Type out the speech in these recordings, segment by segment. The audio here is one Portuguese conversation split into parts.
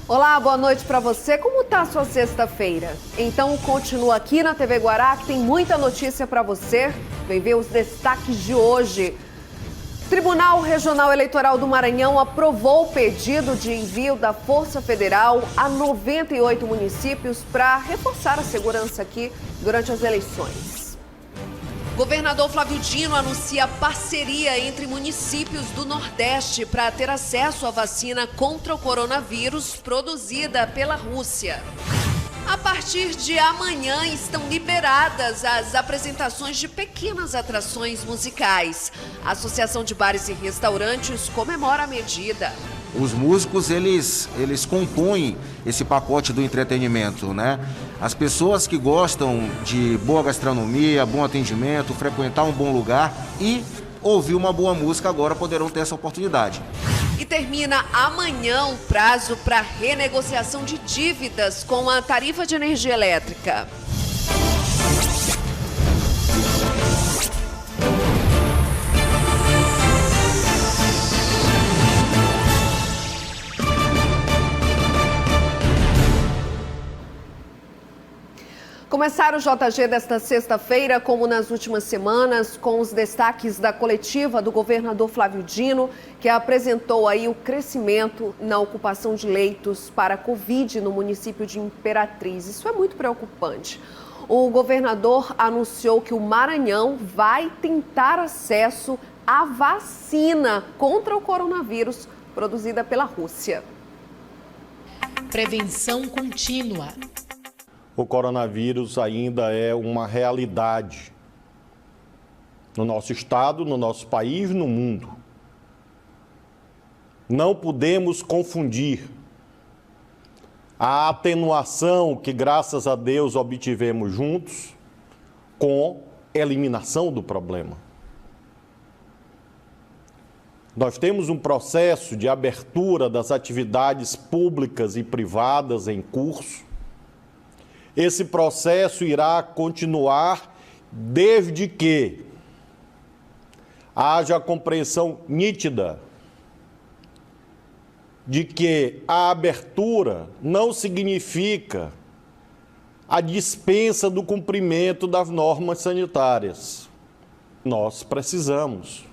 Olá, boa noite para você. Como tá a sua sexta-feira? Então continua aqui na TV Guará, que tem muita notícia para você. Vem ver os destaques de hoje. Tribunal Regional Eleitoral do Maranhão aprovou o pedido de envio da Força Federal a 98 municípios para reforçar a segurança aqui durante as eleições. Governador Flávio Dino anuncia parceria entre municípios do Nordeste para ter acesso à vacina contra o coronavírus produzida pela Rússia. A partir de amanhã estão liberadas as apresentações de pequenas atrações musicais. A Associação de Bares e Restaurantes comemora a medida. Os músicos, eles compõem esse pacote do entretenimento, né? As pessoas que gostam de boa gastronomia, bom atendimento, frequentar um bom lugar e ouvir uma boa música agora poderão ter essa oportunidade. E termina amanhã o prazo para renegociação de dívidas com a tarifa de energia elétrica. Começar o JG desta sexta-feira, como nas últimas semanas, com os destaques da coletiva do governador Flávio Dino, que apresentou aí o crescimento na ocupação de leitos para Covid no município de Imperatriz. Isso é muito preocupante. O governador anunciou que o Maranhão vai tentar acesso à vacina contra o coronavírus produzida pela Rússia. Prevenção contínua. O coronavírus ainda é uma realidade no nosso estado, no nosso país, no mundo. Não podemos confundir a atenuação que, graças a Deus, obtivemos juntos com a eliminação do problema. Nós temos um processo de abertura das atividades públicas e privadas em curso. Esse processo irá continuar desde que haja a compreensão nítida de que a abertura não significa a dispensa do cumprimento das normas sanitárias. Nós precisamos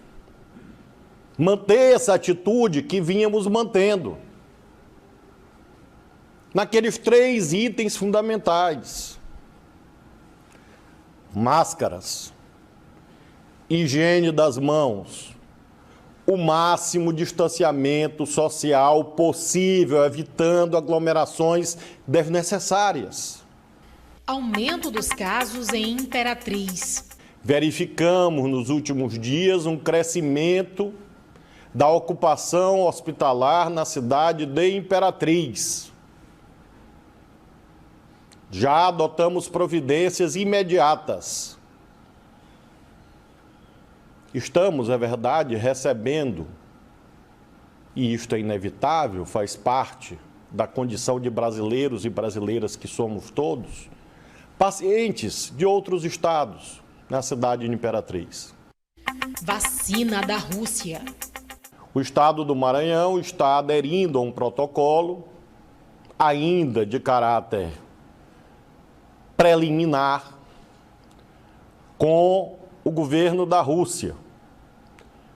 manter essa atitude que vínhamos mantendo naqueles 3 itens fundamentais: máscaras, higiene das mãos, o máximo distanciamento social possível, evitando aglomerações desnecessárias. Aumento dos casos em Imperatriz. Verificamos nos últimos dias um crescimento da ocupação hospitalar na cidade de Imperatriz. Já adotamos providências imediatas. Estamos, é verdade, recebendo, e isto é inevitável, faz parte da condição de brasileiros e brasileiras que somos todos, pacientes de outros estados na cidade de Imperatriz. Vacina da Rússia. O estado do Maranhão está aderindo a um protocolo, ainda de caráter preliminar, com o governo da Rússia,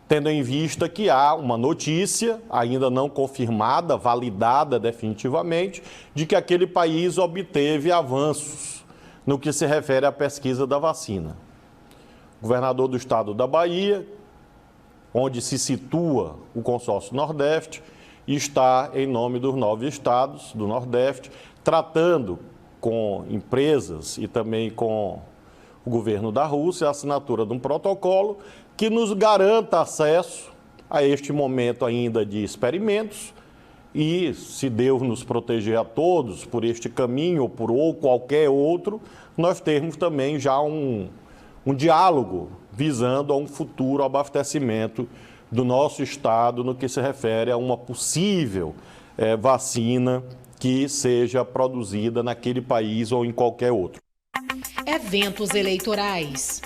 tendo em vista que há uma notícia, ainda não confirmada, validada definitivamente, de que aquele país obteve avanços no que se refere à pesquisa da vacina. O governador do estado da Bahia, onde se situa o consórcio Nordeste, está, em nome dos 9 estados do Nordeste, tratando com empresas e também com o governo da Rússia a assinatura de um protocolo que nos garanta acesso a este momento ainda de experimentos e, se Deus nos proteger a todos por este caminho ou por qualquer outro, nós termos também já um diálogo visando a um futuro abastecimento do nosso estado no que se refere a uma possível vacina que seja produzida naquele país ou em qualquer outro. Eventos eleitorais.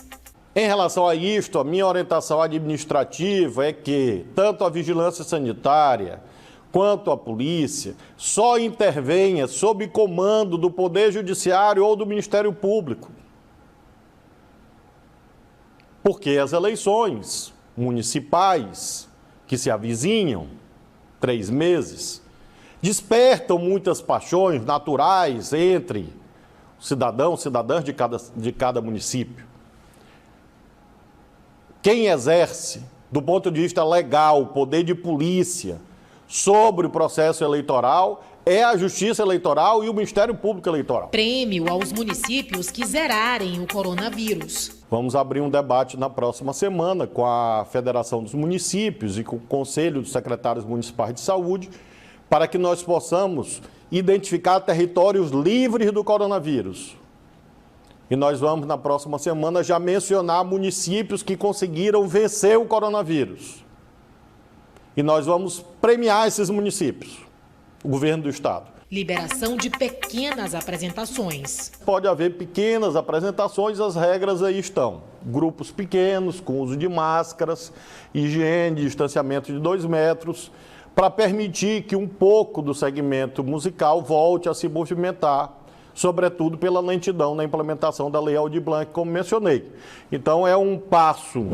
Em relação a isto, a minha orientação administrativa é que tanto a vigilância sanitária quanto a polícia só intervenha sob comando do Poder Judiciário ou do Ministério Público. Porque as eleições municipais que se avizinham, 3 meses, despertam muitas paixões naturais entre cidadãos, cidadãs de cada município. Quem exerce, do ponto de vista legal, o poder de polícia sobre o processo eleitoral é a Justiça Eleitoral e o Ministério Público Eleitoral. Prêmio aos municípios que zerarem o coronavírus. Vamos abrir um debate na próxima semana com a Federação dos Municípios e com o Conselho dos Secretários Municipais de Saúde, para que nós possamos identificar territórios livres do coronavírus. E nós vamos, na próxima semana, já mencionar municípios que conseguiram vencer o coronavírus. E nós vamos premiar esses municípios, o governo do estado. Liberação de pequenas apresentações. Pode haver pequenas apresentações, as regras aí estão. Grupos pequenos, com uso de máscaras, higiene, distanciamento de 2 metros, para permitir que um pouco do segmento musical volte a se movimentar, sobretudo pela lentidão na implementação da Lei Aldir Blanc, como mencionei. Então, é um passo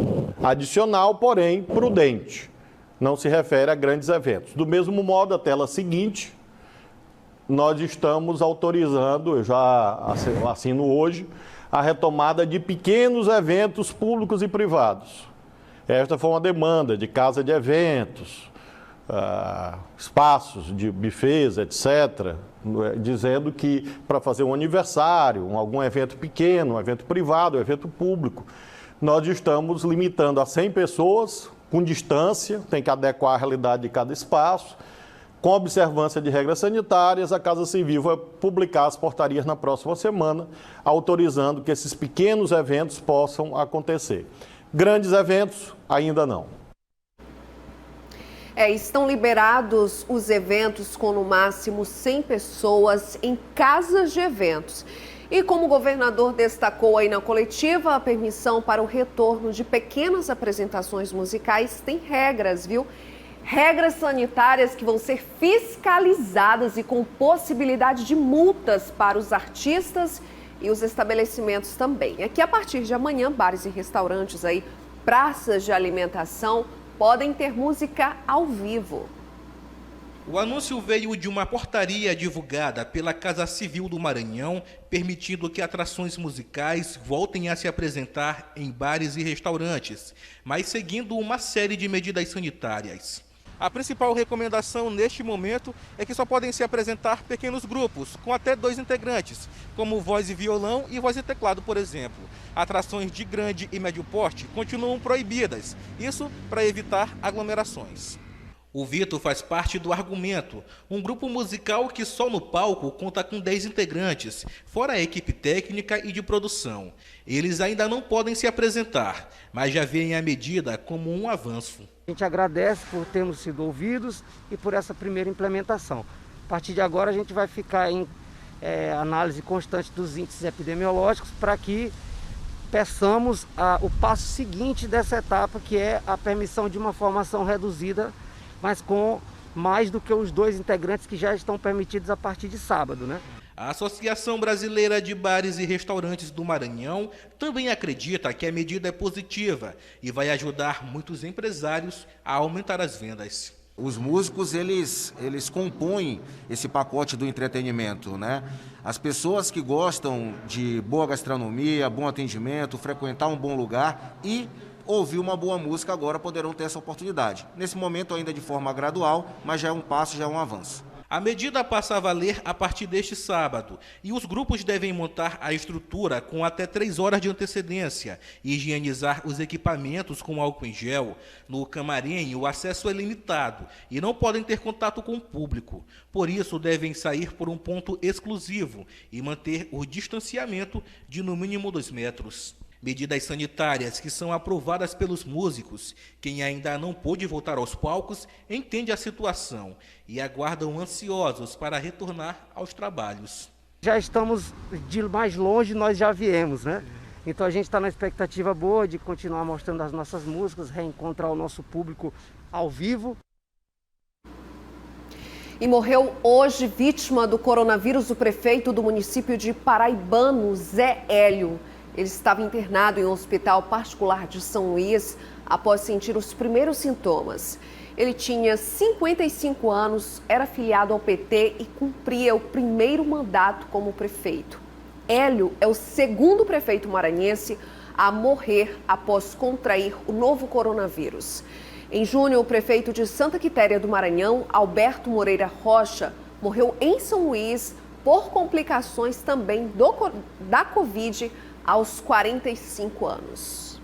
adicional, porém prudente. Não se refere a grandes eventos. Do mesmo modo, a tela seguinte, nós estamos autorizando, eu já assino hoje, a retomada de pequenos eventos públicos e privados. Esta foi uma demanda de casa de eventos, espaços de bufês, etc., dizendo que para fazer um aniversário, algum evento pequeno, um evento privado, um evento público, nós estamos limitando a 100 pessoas, com distância, tem que adequar a realidade de cada espaço, com observância de regras sanitárias. A Casa Civil vai publicar as portarias na próxima semana, autorizando que esses pequenos eventos possam acontecer. Grandes eventos, ainda não. Estão liberados os eventos com no máximo 100 pessoas em casas de eventos. E como o governador destacou aí na coletiva, a permissão para o retorno de pequenas apresentações musicais tem regras, viu? Regras sanitárias que vão ser fiscalizadas e com possibilidade de multas para os artistas e os estabelecimentos também. É que a partir de amanhã, bares e restaurantes aí, praças de alimentação, podem ter música ao vivo. O anúncio veio de uma portaria divulgada pela Casa Civil do Maranhão, permitindo que atrações musicais voltem a se apresentar em bares e restaurantes, mas seguindo uma série de medidas sanitárias. A principal recomendação neste momento é que só podem se apresentar pequenos grupos, com até 2 integrantes, como voz e violão e voz e teclado, por exemplo. Atrações de grande e médio porte continuam proibidas, isso para evitar aglomerações. O Vitor faz parte do Argumento, um grupo musical que só no palco conta com 10 integrantes, fora a equipe técnica e de produção. Eles ainda não podem se apresentar, mas já veem a medida como um avanço. A gente agradece por termos sido ouvidos e por essa primeira implementação. A partir de agora a gente vai ficar em análise constante dos índices epidemiológicos para que peçamos o passo seguinte dessa etapa, que é a permissão de uma formação reduzida, mas com mais do que os 2 integrantes que já estão permitidos a partir de sábado, né? A Associação Brasileira de Bares e Restaurantes do Maranhão também acredita que a medida é positiva e vai ajudar muitos empresários a aumentar as vendas. Os músicos, eles compõem esse pacote do entretenimento, né? As pessoas que gostam de boa gastronomia, bom atendimento, frequentar um bom lugar e ouvir uma boa música agora poderão ter essa oportunidade. Nesse momento ainda de forma gradual, mas já é um passo, já é um avanço. A medida passa a valer a partir deste sábado e os grupos devem montar a estrutura com até 3 horas de antecedência e higienizar os equipamentos com álcool em gel. No camarim, o acesso é limitado e não podem ter contato com o público. Por isso, devem sair por um ponto exclusivo e manter o distanciamento de no mínimo 2 metros. Medidas sanitárias que são aprovadas pelos músicos. Quem ainda não pôde voltar aos palcos entende a situação e aguardam ansiosos para retornar aos trabalhos. Já estamos de mais longe, nós já viemos, né? Então a gente está na expectativa boa de continuar mostrando as nossas músicas, reencontrar o nosso público ao vivo. E morreu hoje, vítima do coronavírus, o prefeito do município de Paraibano, Zé Hélio. Ele estava internado em um hospital particular de São Luís após sentir os primeiros sintomas. Ele tinha 55 anos, era filiado ao PT e cumpria o primeiro mandato como prefeito. Hélio é o segundo prefeito maranhense a morrer após contrair o novo coronavírus. Em junho, o prefeito de Santa Quitéria do Maranhão, Alberto Moreira Rocha, morreu em São Luís por complicações também da Covid aos 45 anos.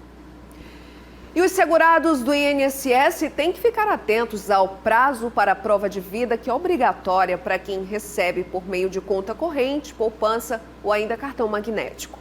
E os segurados do INSS têm que ficar atentos ao prazo para a prova de vida, que é obrigatória para quem recebe por meio de conta corrente, poupança ou ainda cartão magnético.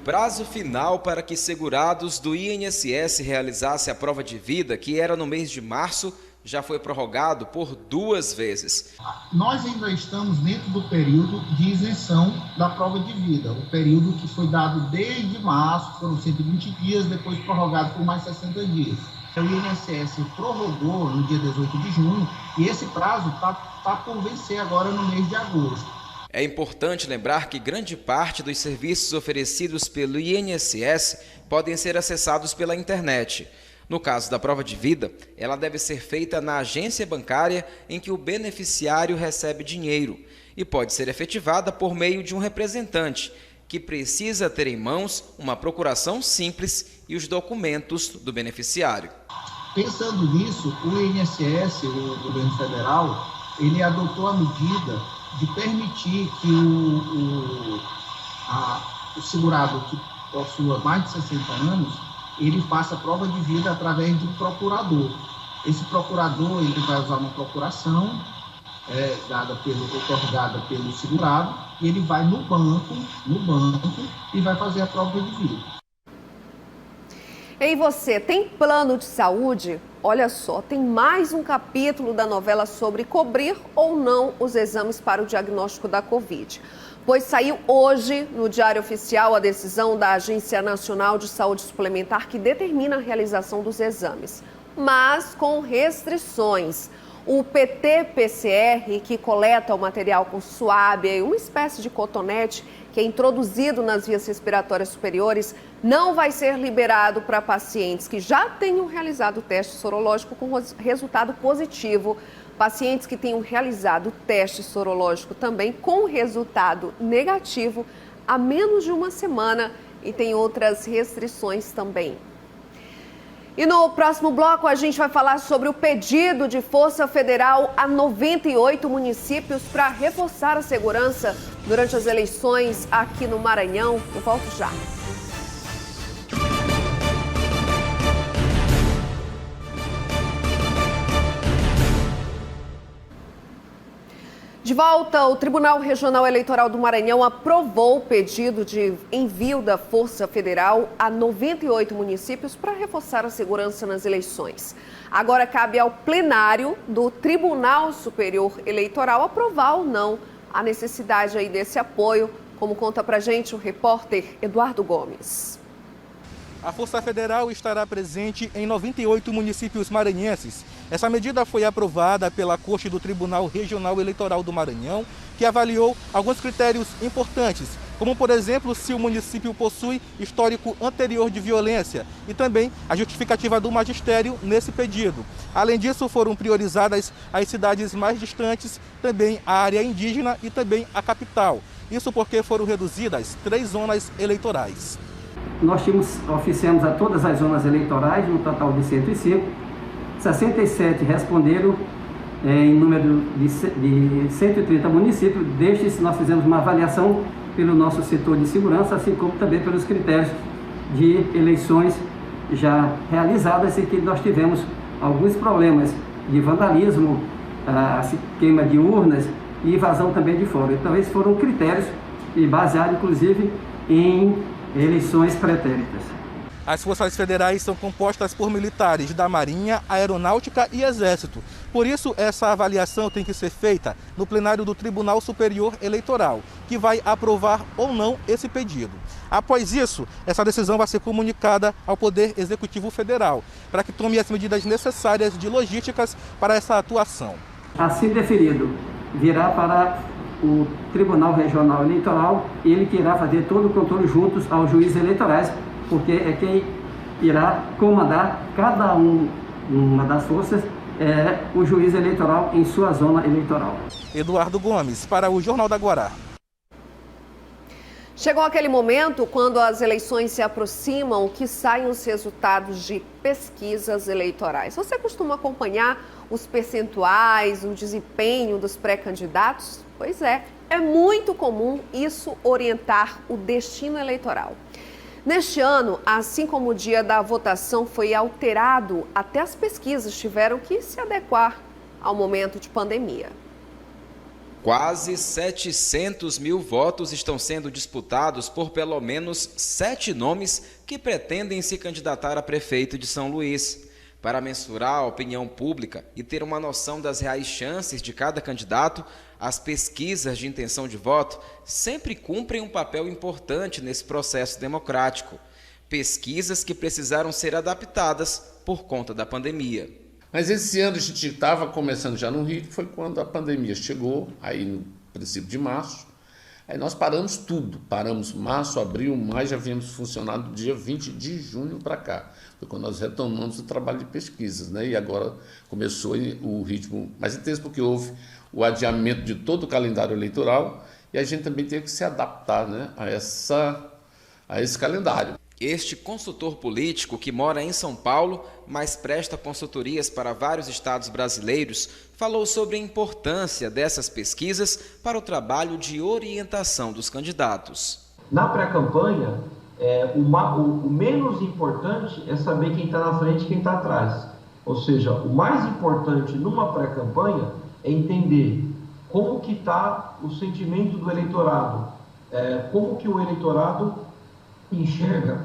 Prazo final para que segurados do INSS realizassem a prova de vida, que era no mês de março, já foi prorrogado por 2 vezes. Nós ainda estamos dentro do período de isenção da prova de vida, o período que foi dado desde março, foram 120 dias, depois prorrogado por mais 60 dias. O INSS prorrogou no dia 18 de junho e esse prazo está por vencer agora no mês de agosto. É importante lembrar que grande parte dos serviços oferecidos pelo INSS podem ser acessados pela internet. No caso da prova de vida, ela deve ser feita na agência bancária em que o beneficiário recebe dinheiro e pode ser efetivada por meio de um representante, que precisa ter em mãos uma procuração simples e os documentos do beneficiário. Pensando nisso, o INSS, o governo federal, ele adotou a medida de permitir que o segurado que possua mais de 60 anos, ele faça a prova de vida através de um procurador. Esse procurador, ele vai usar uma procuração otorgada pelo segurado, e ele vai no banco e vai fazer a prova de vida. E você, tem plano de saúde? Olha só, tem mais um capítulo da novela sobre cobrir ou não os exames para o diagnóstico da Covid. Pois saiu hoje no Diário Oficial a decisão da Agência Nacional de Saúde Suplementar que determina a realização dos exames, mas com restrições. O PT-PCR, que coleta o material com suábia e uma espécie de cotonete que é introduzido nas vias respiratórias superiores, não vai ser liberado para pacientes que já tenham realizado o teste sorológico com resultado positivo, pacientes que tenham realizado o teste sorológico também com resultado negativo há menos de uma semana, e tem outras restrições também. E no próximo bloco a gente vai falar sobre o pedido de Força Federal a 98 municípios para reforçar a segurança durante as eleições aqui no Maranhão. Eu volto já. De volta, o Tribunal Regional Eleitoral do Maranhão aprovou o pedido de envio da Força Federal a 98 municípios para reforçar a segurança nas eleições. Agora cabe ao plenário do Tribunal Superior Eleitoral aprovar ou não a necessidade aí desse apoio, como conta pra gente o repórter Eduardo Gomes. A Força Federal estará presente em 98 municípios maranhenses. Essa medida foi aprovada pela Corte do Tribunal Regional Eleitoral do Maranhão, que avaliou alguns critérios importantes, como, por exemplo, se o município possui histórico anterior de violência e também a justificativa do magistério nesse pedido. Além disso, foram priorizadas as cidades mais distantes, também a área indígena e também a capital. Isso porque foram reduzidas 3 zonas eleitorais. Nós oficiamos a todas as zonas eleitorais, no total de 105. 67 responderam em número de 130 municípios. Destes, nós fizemos uma avaliação pelo nosso setor de segurança, assim como também pelos critérios de eleições já realizadas, em que nós tivemos alguns problemas de vandalismo, queima de urnas e invasão também de fora. Então, esses foram critérios baseados, inclusive, em eleições pretéritas. As forças federais são compostas por militares da Marinha, Aeronáutica e Exército. Por isso, essa avaliação tem que ser feita no plenário do Tribunal Superior Eleitoral, que vai aprovar ou não esse pedido. Após isso, essa decisão vai ser comunicada ao Poder Executivo Federal, para que tome as medidas necessárias de logísticas para essa atuação. assim deferido, virá para o Tribunal Regional Eleitoral, ele que irá fazer todo o controle juntos aos juízes eleitorais, porque é quem irá comandar cada uma das forças, o juiz eleitoral em sua zona eleitoral. Eduardo Gomes, para o Jornal da Guará. Chegou aquele momento quando as eleições se aproximam que saem os resultados de pesquisas eleitorais. Você costuma acompanhar os percentuais, o desempenho dos pré-candidatos? Pois é muito comum isso orientar o destino eleitoral. Neste ano, assim como o dia da votação foi alterado, até as pesquisas tiveram que se adequar ao momento de pandemia. Quase 700 mil votos estão sendo disputados por pelo menos 7 nomes que pretendem se candidatar a prefeito de São Luís. Para mensurar a opinião pública e ter uma noção das reais chances de cada candidato, as pesquisas de intenção de voto sempre cumprem um papel importante nesse processo democrático. Pesquisas que precisaram ser adaptadas por conta da pandemia. Mas esse ano a gente estava começando já no ritmo, foi quando a pandemia chegou, aí no princípio de março. Aí nós paramos tudo, paramos março, abril, maio, já viemos funcionando do dia 20 de junho para cá. Foi quando nós retomamos o trabalho de pesquisas, né? E agora começou o ritmo mais intenso, porque houve o adiamento de todo o calendário eleitoral e a gente também teve que se adaptar, né, a esse calendário. Este consultor político, que mora em São Paulo, mas presta consultorias para vários estados brasileiros, falou sobre a importância dessas pesquisas para o trabalho de orientação dos candidatos. Na pré-campanha, o menos importante é saber quem está na frente e quem está atrás. Ou seja, o mais importante numa pré-campanha é entender como que está o sentimento do eleitorado, como que o eleitorado enxerga,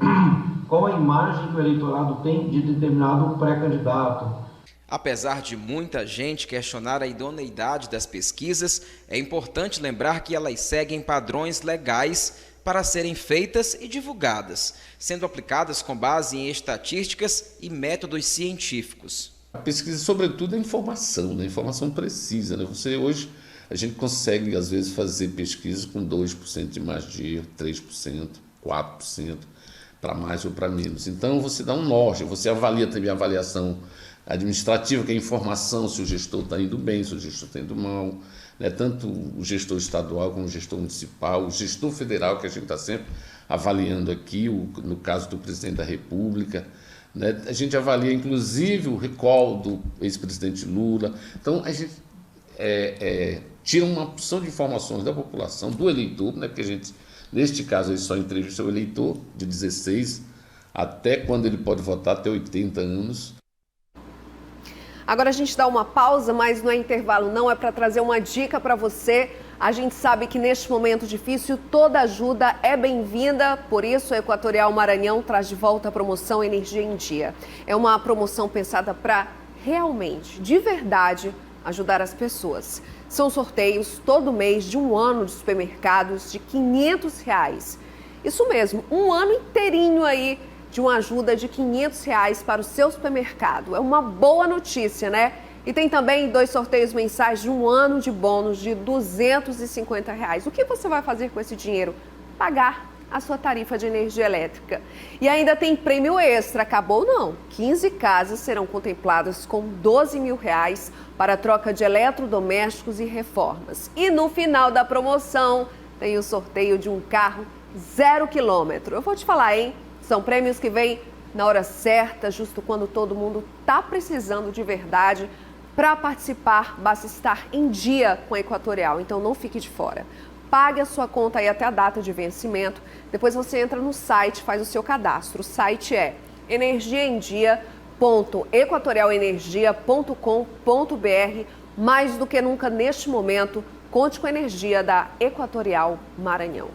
qual a imagem que o eleitorado tem de determinado pré-candidato. Apesar de muita gente questionar a idoneidade das pesquisas, é importante lembrar que elas seguem padrões legais para serem feitas e divulgadas, sendo aplicadas com base em estatísticas e métodos científicos. A pesquisa, sobretudo, é informação, né? Informação precisa, né? Hoje, a gente consegue, às vezes, fazer pesquisas com 2% de mais de 3%, 4%, para mais ou para menos. Então, você dá um norte, você avalia também a avaliação administrativa, que é a informação, se o gestor está indo bem, se o gestor está indo mal, né? Tanto o gestor estadual como o gestor municipal, o gestor federal, que a gente está sempre avaliando aqui, no caso do presidente da República, né? A gente avalia, inclusive, o recall do ex-presidente Lula. Então, a gente tira uma opção de informações da população, do eleitor, né? Porque a gente, neste caso, ele só entrevista o eleitor de 16 até quando ele pode votar, até 80 anos. Agora a gente dá uma pausa, mas não é intervalo não, é para trazer uma dica para você. A gente sabe que neste momento difícil toda ajuda é bem-vinda, por isso a Equatorial Maranhão traz de volta a promoção Energia em Dia. É uma promoção pensada para realmente, de verdade, ajudar as pessoas. São sorteios todo mês de um ano de supermercados de R$500. Isso mesmo, um ano inteirinho aí de uma ajuda de R$500 para o seu supermercado. É uma boa notícia, né? E tem também 2 sorteios mensais de um ano de bônus de R$250. O que você vai fazer com esse dinheiro? Pagar a sua tarifa de energia elétrica. E ainda tem prêmio extra, acabou não. 15 casas serão contempladas com R$12 mil para troca de eletrodomésticos e reformas. E no final da promoção tem o sorteio de um carro 0 quilômetro. Eu vou te falar, hein? São prêmios que vêm na hora certa, justo quando todo mundo está precisando de verdade. Para participar, basta estar em dia com a Equatorial, então não fique de fora. Pague a sua conta aí até a data de vencimento, depois você entra no site, faz o seu cadastro. O site é energiaemdia.equatorialenergia.com.br. Mais do que nunca neste momento, conte com a energia da Equatorial Maranhão.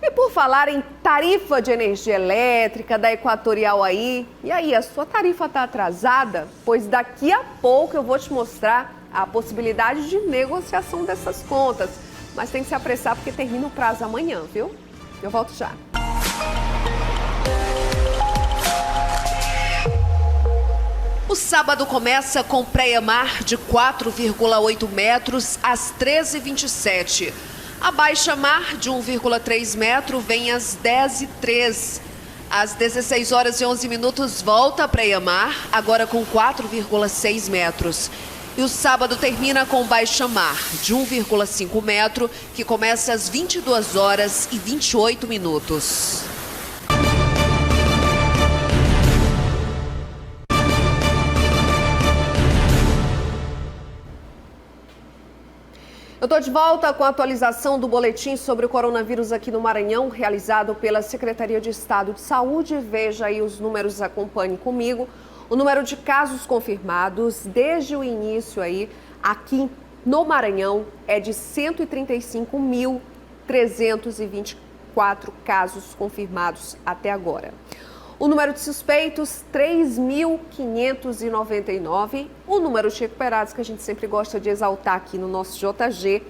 E por falar em tarifa de energia elétrica da Equatorial aí, e aí, a sua tarifa está atrasada? Pois daqui a pouco eu vou te mostrar a possibilidade de negociação dessas contas. Mas tem que se apressar porque termina o prazo amanhã, viu? Eu volto já. O sábado começa com pré-mar de 4,8 metros às 13h27. A baixa-mar de 1,3 metro vem às 10h03. Às 16h11 volta a pré-mar, agora com 4,6 metros. E o sábado termina com baixa-mar de 1,5 metro, que começa às 22h28. Eu estou de volta com a atualização do boletim sobre o coronavírus aqui no Maranhão, realizado pela Secretaria de Estado de Saúde. Veja aí os números, acompanhe comigo. O número de casos confirmados desde o início aí, aqui no Maranhão, é de 135.324 casos confirmados até agora. O número de suspeitos, 3.599. O número de recuperados, que a gente sempre gosta de exaltar aqui no nosso JG,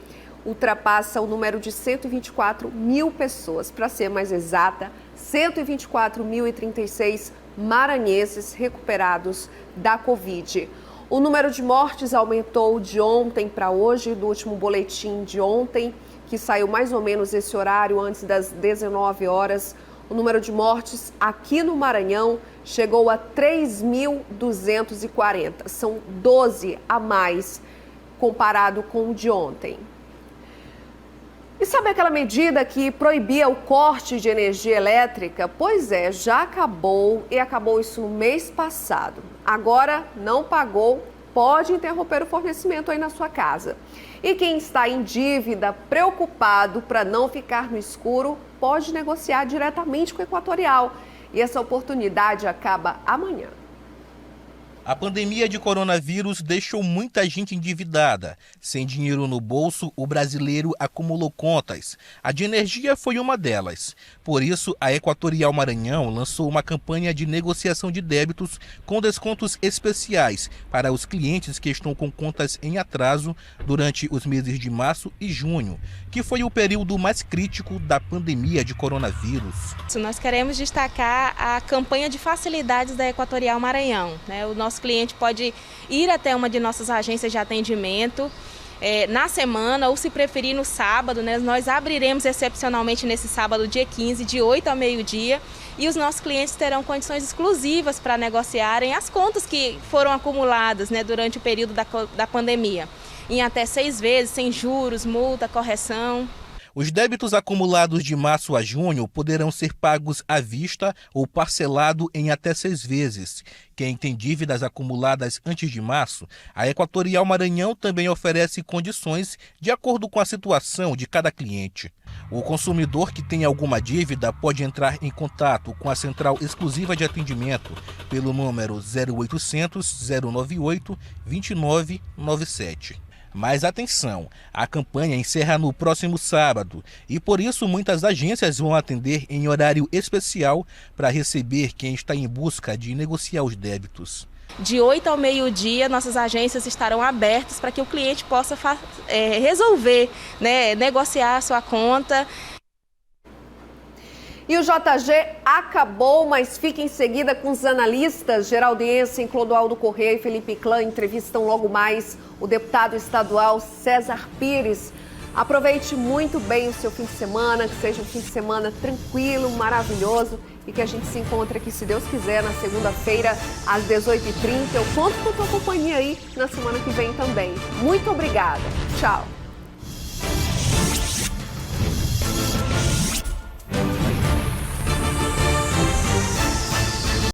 ultrapassa o número de 124 mil pessoas. Para ser mais exata, 124.036 maranhenses recuperados da Covid. O número de mortes aumentou de ontem para hoje, do último boletim de ontem, que saiu mais ou menos esse horário, antes das 19 horas. O número de mortes aqui no Maranhão chegou a 3.240. São 12 a mais comparado com o de ontem. E sabe aquela medida que proibia o corte de energia elétrica? Pois é, já acabou, e acabou isso no mês passado. Agora, não pagou, pode interromper o fornecimento aí na sua casa. E quem está em dívida, preocupado para não ficar no escuro, pode negociar diretamente com o Equatorial. E essa oportunidade acaba amanhã. A pandemia de coronavírus deixou muita gente endividada. Sem dinheiro no bolso, o brasileiro acumulou contas. A de energia foi uma delas. Por isso, a Equatorial Maranhão lançou uma campanha de negociação de débitos com descontos especiais para os clientes que estão com contas em atraso durante os meses de março e junho, que foi o período mais crítico da pandemia de coronavírus. Nós queremos destacar a campanha de facilidades da Equatorial Maranhão, né? O nosso cliente pode ir até uma de nossas agências de atendimento na semana, ou se preferir no sábado, né? Nós abriremos excepcionalmente nesse sábado, dia 15, de 8 ao meio-dia, e os nossos clientes terão condições exclusivas para negociarem as contas que foram acumuladas, né, durante o período da pandemia, em até 6 vezes, sem juros, multa, correção. Os débitos acumulados de março a junho poderão ser pagos à vista ou parcelado em até 6 vezes. Quem tem dívidas acumuladas antes de março, a Equatorial Maranhão também oferece condições de acordo com a situação de cada cliente. O consumidor que tem alguma dívida pode entrar em contato com a Central Exclusiva de Atendimento pelo número 0800 098 2997. Mas atenção, a campanha encerra no próximo sábado e por isso muitas agências vão atender em horário especial para receber quem está em busca de negociar os débitos. De 8 ao meio-dia, nossas agências estarão abertas para que o cliente possa resolver, né, negociar a sua conta. E o JG acabou, mas fica em seguida com os analistas. Geraldo Yensen, Clodoaldo Corrêa e Felipe Clã entrevistam logo mais o deputado estadual César Pires. Aproveite muito bem o seu fim de semana, que seja um fim de semana tranquilo, maravilhoso, e que a gente se encontre aqui, se Deus quiser, na segunda-feira, às 18h30. Eu conto com a tua companhia aí na semana que vem também. Muito obrigada. Tchau.